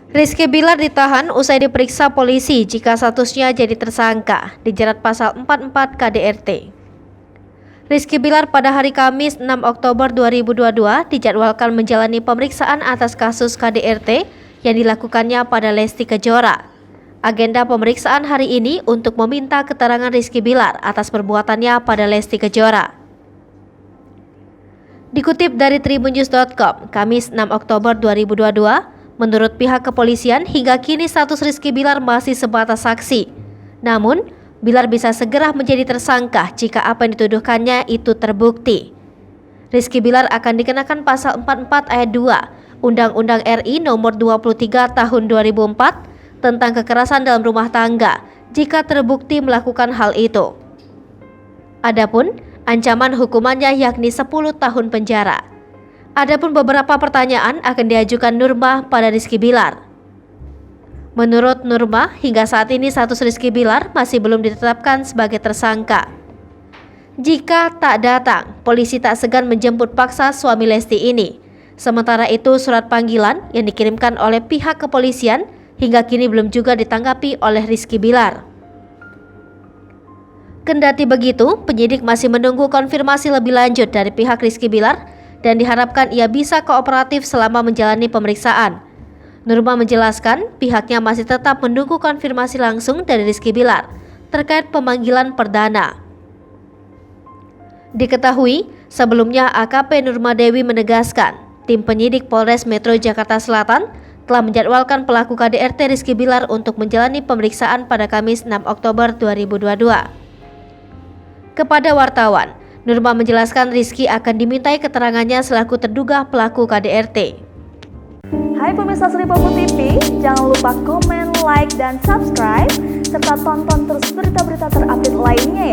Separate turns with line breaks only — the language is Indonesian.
Rizky Bilar ditahan usai diperiksa polisi jika statusnya jadi tersangka, dijerat pasal 44 KDRT. Rizky Bilar pada hari Kamis 6 Oktober 2022 dijadwalkan menjalani pemeriksaan atas kasus KDRT yang dilakukannya pada Lesti Kejora. Agenda pemeriksaan hari ini untuk meminta keterangan Rizky Bilar atas perbuatannya pada Lesti Kejora. Dikutip dari tribunnews.com, Kamis 6 Oktober 2022, menurut pihak kepolisian hingga kini status Rizky Bilar masih sebatas saksi. Namun, Bilar bisa segera menjadi tersangka jika apa yang dituduhkannya itu terbukti. Rizky Bilar akan dikenakan pasal 44 ayat 2 Undang-Undang RI nomor 23 tahun 2004 tentang kekerasan dalam rumah tangga jika terbukti melakukan hal itu. Adapun ancaman hukumannya yakni 10 tahun penjara. Adapun beberapa pertanyaan akan diajukan Nurmah pada Rizky Bilar. Menurut Nurmah, hingga saat ini status Rizky Bilar masih belum ditetapkan sebagai tersangka. Jika tak datang, polisi tak segan menjemput paksa suami Lesti ini. Sementara itu, surat panggilan yang dikirimkan oleh pihak kepolisian hingga kini belum juga ditanggapi oleh Rizky Bilar. Kendati begitu, penyidik masih menunggu konfirmasi lebih lanjut dari pihak Rizky Bilar dan diharapkan ia bisa kooperatif selama menjalani pemeriksaan. Nurmah menjelaskan pihaknya masih tetap menunggu konfirmasi langsung dari Rizky Bilar terkait pemanggilan perdana. Diketahui, sebelumnya AKP Nurmah Dewi menegaskan tim penyidik Polres Metro Jakarta Selatan telah menjadwalkan pelaku KDRT Rizky Bilar untuk menjalani pemeriksaan pada Kamis 6 Oktober 2022. Kepada wartawan, Nurmah menjelaskan Rizky akan dimintai keterangannya selaku terduga pelaku KDRT.
Hai pemirsa Sri Popo TV, jangan lupa komen, like, dan subscribe, serta tonton terus berita-berita terupdate lainnya ya.